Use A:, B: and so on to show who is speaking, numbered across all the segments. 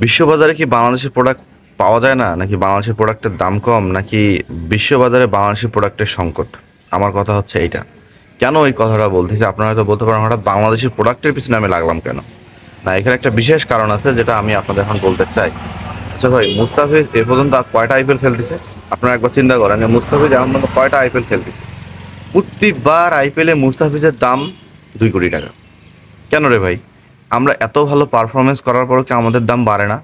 A: বিশ্ববাজারে কি বাংলাদেশের প্রোডাক্ট পাওয়া যায় না, নাকি বাংলাদেশের প্রোডাক্টের দাম কম, নাকি বিশ্ববাজারে বাংলাদেশের প্রোডাক্টের সংকট? আমার কথা হচ্ছে এইটা। কেন এই কথাটা বলতেছি আপনারা হয়তো বলতে পারেন হঠাৎ বাংলাদেশের প্রোডাক্টের পিছনে আমি লাগলাম কেন। না, এখানে একটা বিশেষ কারণ আছে যেটা আমি আপনাদের এখন বলতে চাই। আচ্ছা ভাই, মুস্তাফিজ এ পর্যন্ত আর কয়টা আইপিএল খেলতেছে? আপনারা একবার চিন্তা করেন যে মুস্তাফিজ এখন পর্যন্ত কয়টা আইপিএল খেলতেছে। প্রতিবার আইপিএলে মুস্তাফিজের দাম 2 কোটি টাকা। কেন রে ভাই? আমরা এত ভালো পারফরমেন্স করার পরও কি আমাদের দাম বাড়ে না?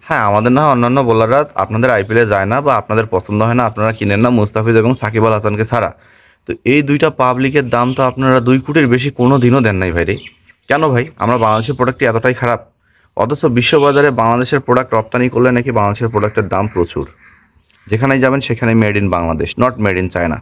A: হ্যাঁ, আমাদের না হয় অন্যান্য বোলাররা আপনাদের আইপিএলে যায় না বা আপনাদের পছন্দ হয় না, আপনারা কিনেন না মুস্তাফিজ এবং সাকিব আল হাসানকে ছাড়া। তো এই দুইটা পাবলিকের দাম তো আপনারা 2 কোটির বেশি কোনো দিনও দেন নাই ভাই রে। কেন ভাই? আমরা বাংলাদেশের প্রোডাক্টটি এতটাই খারাপ? অথচ বিশ্ববাজারে বাংলাদেশের প্রোডাক্ট রপ্তানি করলে নাকি বাংলাদেশের প্রোডাক্টের দাম প্রচুর। যেখানেই যাবেন সেখানে made in Bangladesh, not made in China.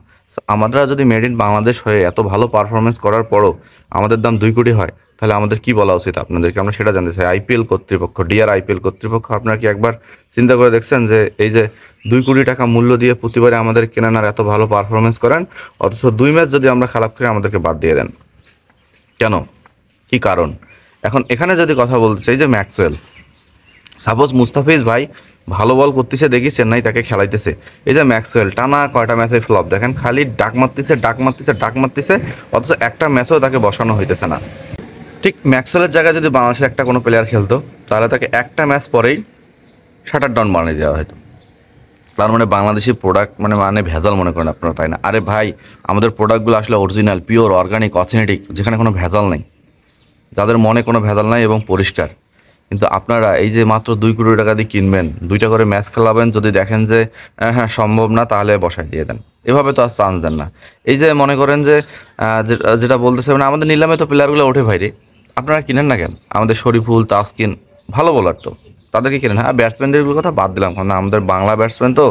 A: আমরা যদি মেড ইন বাংলাদেশ হয়ে এত ভালো পারফরমেন্স করার পরও আমাদের দাম 2 কোটি হয়, তাহলে আমাদের কি বলা উচিত আপনাদেরকে? আমরা সেটা জানতে চাই। আইপিএল কর্তৃপক্ষ, ডিআর আইপিএল কর্তৃপক্ষ, আপনারা কি একবার চিন্তা করে দেখছেন যে এই যে 2 কোটি টাকা মূল্য দিয়ে প্রতিবারে আমাদের কেনেন আর এত ভালো পারফরমেন্স করেন, অথচ 2 ম্যাচ যদি আমরা খারাপ করি আমাদেরকে বাদ দিয়ে দেন কেন? কি কারণ? এখন এখানে যদি কথা বলতে চাই যে ম্যাক্সওয়েল, সাপোজ মুস্তাফিজ ভাই ভালো বল করতেছে দেখি চেন্নাই তাকে খেলাইতেছে, এই যে ম্যাক্সওয়েল টানা কয়টা ম্যাচে ফ্লপ দেখেন, খালি ডাক মারতেছে ডাক মারতেছে ডাক মারতেছে, অথচ একটা ম্যাচও তাকে বসানো হইতেছে না। ঠিক ম্যাক্সওয়েলের জায়গায় যদি বাংলাদেশের একটা কোনো প্লেয়ার খেলতো, তাহলে তাকে একটা ম্যাচ পরেই শাটার ডাউন বানিয়ে দেওয়া হতো। তার মানে বাংলাদেশি প্রোডাক্ট মানে ভেজাল মনে করেন আপনারা, তাই না? আরে ভাই, আমাদের প্রোডাক্টগুলো আসলে অরিজিনাল, পিওর, অর্গানিক, অথেন্টিক, যেখানে কোনো ভেজাল নেই, যাদের মনে কোনো ভেজাল নাই এবং পরিষ্কার। কিন্তু আপনারা এই যে মাত্র 2 কোটি টাকা দিয়ে কিনবেন, 2টা করে ম্যাচ খেলাবেন, যদি দেখেন যে হ্যাঁ সম্ভব না, তাহলে বসাই দিয়ে দেন। এভাবে তো আর চান্স দেন না। এই যে মনে করেন যে যেটা বলতেছে, মানে আমাদের নিলামে তো প্লেয়ারগুলো ওঠে ভাই রে, আপনারা কিনেন না কেন? আমাদের শরীফুল, তাসকিন ভালো বোলার তো, তাদেরকে কিনেন। হ্যাঁ, ব্যাটসম্যানদের কথা বাদ দিলাম, কারণ আমাদের বাংলা ব্যাটসম্যান তো,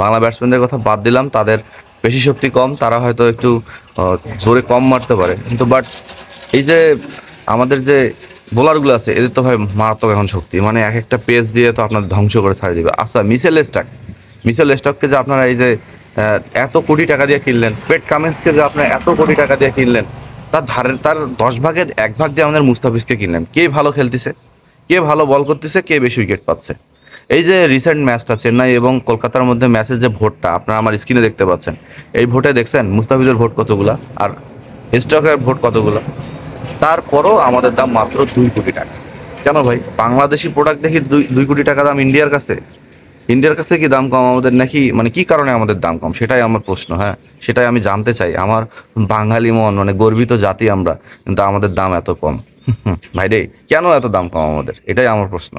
A: বাংলা ব্যাটসম্যানদের কথা বাদ দিলাম, তাদের পেশি শক্তি কম, তারা হয়তো একটু জোরে কম মারতে পারে, কিন্তু বাট এই যে আমাদের যে বোলারগুলো আছে এদের তো ভাই মারাত্মক এখন শক্তি, মানে এক একটা পেস দিয়ে তো আপনার ধ্বংস করে ছাড়িয়ে দিবে। আচ্ছা, মিচেল স্টার্ককে যে আপনারা এই যে এত কোটি টাকা দিয়ে কিনলেন, পেট কামিন্সকে যে আপনারা এত কোটি টাকা দিয়ে কিনলেন, তার 10 ভাগের 1 ভাগ দিয়ে আমাদের মুস্তাফিজকে কিনলেন। কে ভালো খেলতেছে, কে ভালো বল করতেছে, কে বেশি উইকেট পাচ্ছে? এই যে রিসেন্ট ম্যাচটা চেন্নাই এবং কলকাতার মধ্যে ম্যাচের যে ভোটটা আপনারা আমার স্ক্রিনে দেখতে পাচ্ছেন, এই ভোটে দেখছেন মুস্তাফিজের ভোট কতগুলা আর স্টকের ভোট কতগুলা? তারপরও আমাদের দাম মাত্র 2 কোটি টাকা। কেন ভাই? বাংলাদেশি প্রোডাক্ট দেখি 2 কোটি টাকা দাম ইন্ডিয়ার কাছে কি দাম কম আমাদের, নাকি মানে কি কারণে আমাদের দাম কম? সেটাই আমার প্রশ্ন। হ্যাঁ, সেটাই আমি জানতে চাই। আমার বাঙালি মন, মানে গর্বিত জাতি আমরা, কিন্তু আমাদের দাম এত কম। ভাই রে, কেন এত দাম কম আমাদের? এটাই আমার প্রশ্ন।